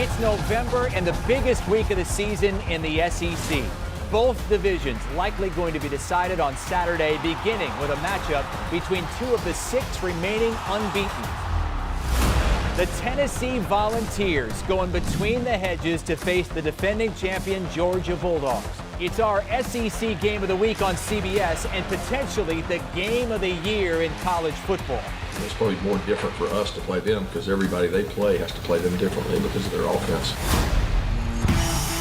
It's November and the biggest week of the season in the SEC. Both divisions likely going to be decided on Saturday, beginning with a matchup between two of the 6 remaining unbeaten. The Tennessee Volunteers going between the hedges to face the defending champion Georgia Bulldogs. It's our SEC game of the week on CBS and potentially the game of the year in college football. It's probably more different for us to play them because everybody they play has to play them differently because of their offense.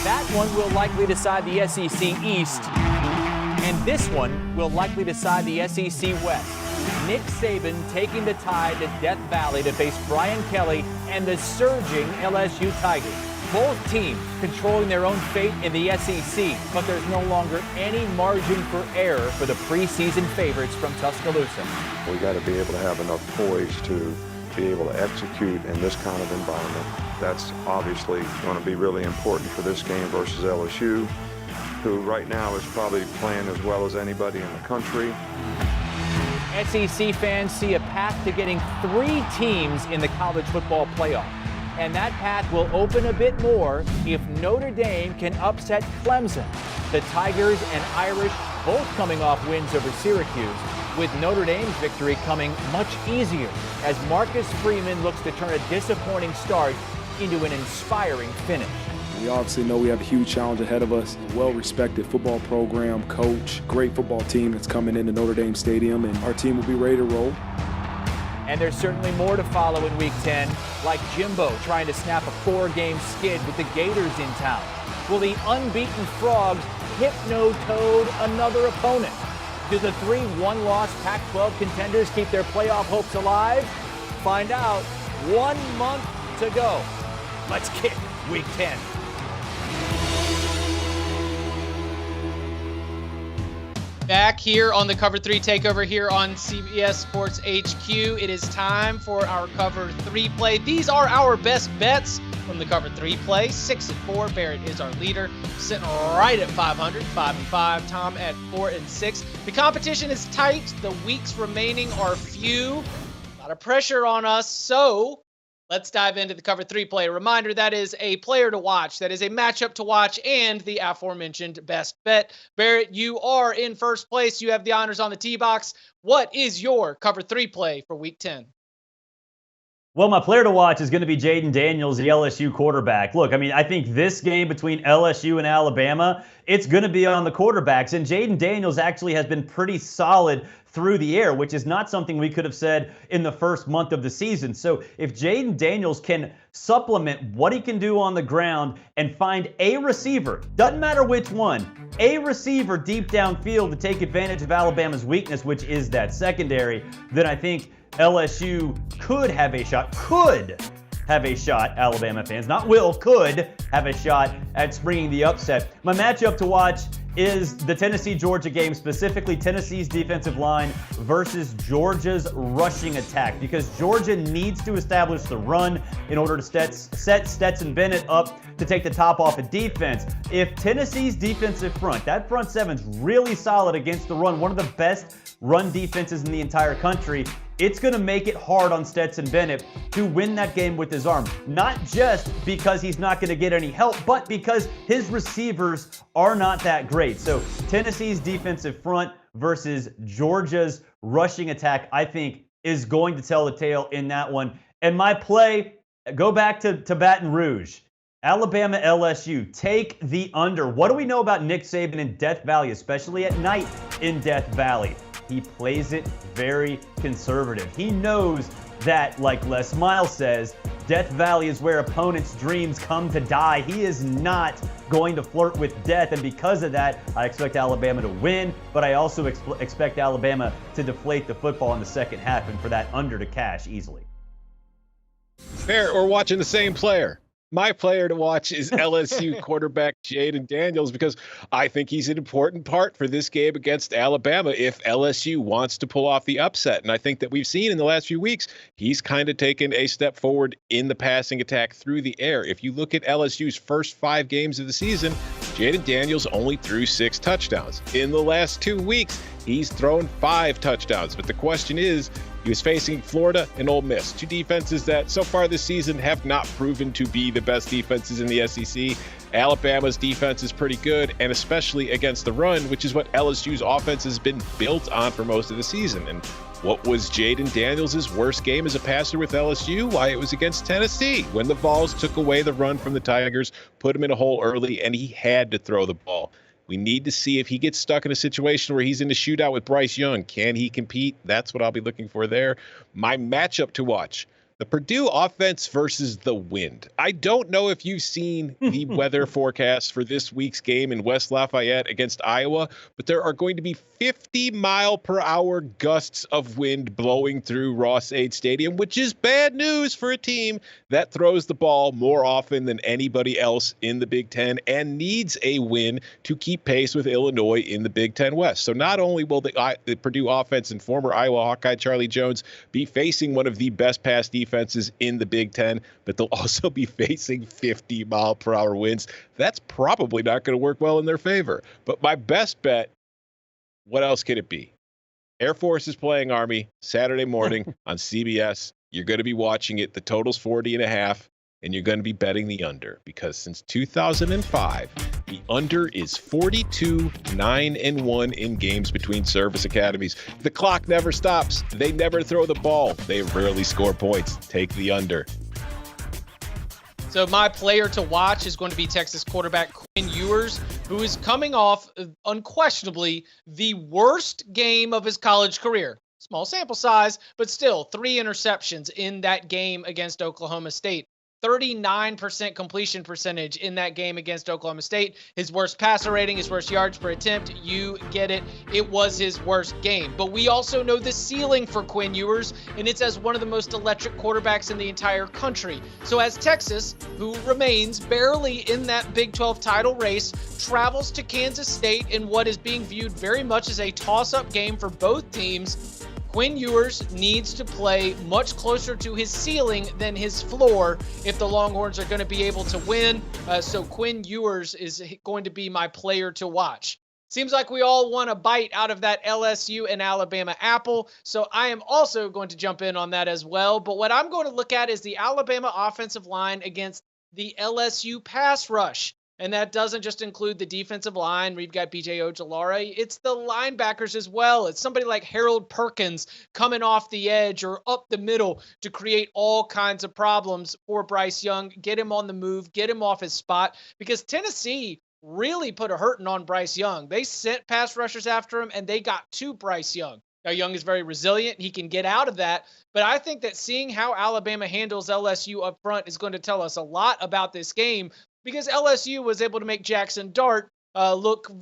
That one will likely decide the SEC East, and this one will likely decide the SEC West. Nick Saban taking the Tide to Death Valley to face Brian Kelly and the surging LSU Tigers. Both teams controlling their own fate in the SEC, but there's no longer any margin for error for the preseason favorites from Tuscaloosa. We got to be able to have enough poise to be able to execute in this kind of environment. That's obviously going to be really important for this game versus LSU, who right now is probably playing as well as anybody in the country. SEC fans see a path to getting 3 teams in the college football playoff. And that path will open a bit more if Notre Dame can upset Clemson. The Tigers and Irish both coming off wins over Syracuse, with Notre Dame's victory coming much easier as Marcus Freeman looks to turn a disappointing start into an inspiring finish. We obviously know we have a huge challenge ahead of us. Well-respected football program, coach, great football team that's coming into Notre Dame Stadium, and our team will be ready to roll. And there's certainly more to follow in Week 10, like Jimbo trying to snap a 4-game skid with the Gators in town. Will the unbeaten Frogs hypno-toad another opponent? Do the 3 one-loss Pac-12 contenders keep their playoff hopes alive? Find out 1 month to go. Let's kick Week 10. Back here on the Cover 3 Takeover here on CBS Sports HQ. It is time for our Cover 3 play. These are our best bets from the Cover 3 play. 6-4. Barrett is our leader, sitting right at 500, 5-5. Tom at 4-6. The competition is tight. The weeks remaining are few. A lot of pressure on us, so let's dive into the Cover 3 play. A reminder, that is a player to watch. That is a matchup to watch and the aforementioned best bet. Barrett, you are in first place. You have the honors on the tee box. What is your Cover 3 play for Week 10? Well, my player to watch is going to be Jaden Daniels, the LSU quarterback. Look, I mean, I think this game between LSU and Alabama, it's going to be on the quarterbacks. And Jaden Daniels actually has been pretty solid through the air, which is not something we could have said in the first month of the season. So if Jaden Daniels can supplement what he can do on the ground and find a receiver, doesn't matter which one, a receiver deep downfield to take advantage of Alabama's weakness, which is that secondary, then I think LSU could have a shot, Alabama fans, not will, could have a shot at springing the upset. My matchup to watch is the Tennessee-Georgia game, specifically Tennessee's defensive line versus Georgia's rushing attack, because Georgia needs to establish the run in order to set Stetson Bennett up to take the top off of defense. If Tennessee's defensive front, that front seven's really solid against the run, one of the best run defenses in the entire country, it's going to make it hard on Stetson Bennett to win that game with his arm. Not just because he's not going to get any help, but because his receivers are not that great. So Tennessee's defensive front versus Georgia's rushing attack, I think, is going to tell the tale in that one. And my play, go back to Baton Rouge. Alabama LSU, take the under. What do we know about Nick Saban in Death Valley, especially at night in Death Valley? He plays it very conservative. He knows that, like Les Miles says, Death Valley is where opponents' dreams come to die. He is not going to flirt with death, and because of that, I expect Alabama to win, but I also expect Alabama to deflate the football in the second half and for that under to cash easily. Barrett, we're watching the same player. My player to watch is LSU quarterback Jaden Daniels, because I think he's an important part for this game against Alabama if LSU wants to pull off the upset. And I think that we've seen in the last few weeks, he's kind of taken a step forward in the passing attack through the air. If you look at LSU's first 5 games of the season, Jaden Daniels only threw 6 touchdowns. In the last 2 weeks, he's thrown 5 touchdowns. But the question is, He was facing Florida and Ole Miss, two defenses that so far this season have not proven to be the best defenses in the SEC. Alabama's defense is pretty good, and especially against the run, which is what LSU's offense has been built on for most of the season. And what was Jaden Daniels' worst game as a passer with LSU? Why, it was against Tennessee, when the Vols took away the run from the Tigers, put him in a hole early, and he had to throw the ball. We need to see if he gets stuck in a situation where he's in a shootout with Bryce Young. Can he compete? That's what I'll be looking for there. My matchup to watch: the Purdue offense versus the wind. I don't know if you've seen the weather forecast for this week's game in West Lafayette against Iowa, but there are going to be 50-mile-per-hour gusts of wind blowing through Ross-Ade Stadium, which is bad news for a team that throws the ball more often than anybody else in the Big Ten and needs a win to keep pace with Illinois in the Big Ten West. So not only will the Purdue offense and former Iowa Hawkeye Charlie Jones be facing one of the best pass defenses in the Big Ten, but they'll also be facing 50-mile-per-hour winds. That's probably not going to work well in their favor. But my best bet, what else could it be? Air Force is playing Army Saturday morning on CBS. You're going to be watching it. The total's 40.5, and you're going to be betting the under, because since 2005, the under is 42-9-1 in games between service academies. The clock never stops. They never throw the ball. They rarely score points. Take the under. So my player to watch is going to be Texas quarterback Quinn Ewers, who is coming off unquestionably the worst game of his college career. Small sample size, but still 3 interceptions in that game against Oklahoma State. 39% completion percentage in that game against Oklahoma State. His worst passer rating, his worst yards per attempt. You get it. It was his worst game. But we also know the ceiling for Quinn Ewers, and it's as one of the most electric quarterbacks in the entire country. So as Texas, who remains barely in that Big 12 title race, travels to Kansas State in what is being viewed very much as a toss-up game for both teams, Quinn Ewers needs to play much closer to his ceiling than his floor if the Longhorns are going to be able to win. So Quinn Ewers is going to be my player to watch. Seems like we all want a bite out of that LSU and Alabama apple, so I am also going to jump in on that as well. But what I'm going to look at is the Alabama offensive line against the LSU pass rush. And that doesn't just include the defensive line. We've got B.J. Ojulari. It's the linebackers as well. It's somebody like Harold Perkins coming off the edge or up the middle to create all kinds of problems for Bryce Young. Get him on the move. Get him off his spot. Because Tennessee really put a hurting on Bryce Young. They sent pass rushers after him, and they got to Bryce Young. Now, Young is very resilient. He can get out of that. But I think that seeing how Alabama handles LSU up front is going to tell us a lot about this game, because LSU was able to make Jackson Dart look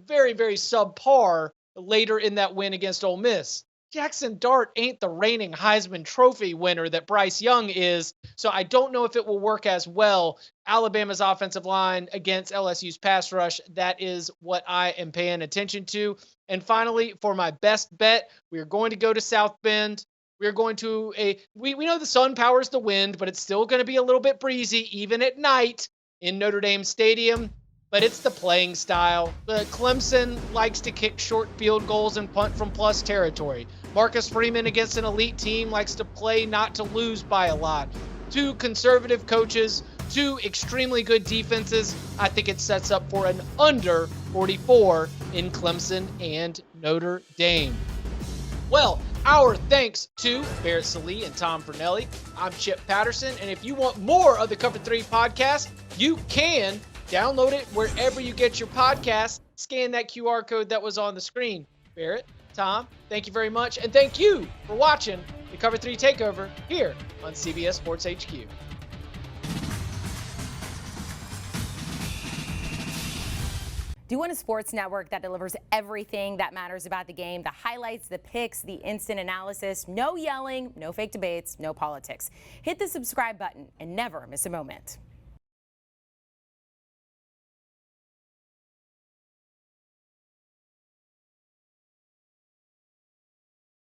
very, very subpar later in that win against Ole Miss. Jackson Dart ain't the reigning Heisman Trophy winner that Bryce Young is, so I don't know if it will work as well. Alabama's offensive line against LSU's pass rush, that is what I am paying attention to. And finally, for my best bet, we are going to go to South Bend. We are going to we know the sun powers the wind, but it's still going to be a little bit breezy even at night in Notre Dame Stadium, but it's the playing style. Clemson likes to kick short field goals and punt from plus territory. Marcus Freeman against an elite team likes to play not to lose by a lot. 2 conservative coaches, 2 extremely good defenses. I think it sets up for an under 44 in Clemson and Notre Dame. Well, our thanks to Barrett Sallee and Tom Fornelli. I'm Chip Patterson, and if you want more of the Cover 3 podcast, you can download it wherever you get your podcast. Scan that QR code that was on the screen. Barrett, Tom, thank you very much, and thank you for watching the Cover 3 Takeover here on CBS Sports HQ. Do you want a sports network that delivers everything that matters about the game? The highlights, the picks, the instant analysis, no yelling, no fake debates, no politics. Hit the subscribe button and never miss a moment.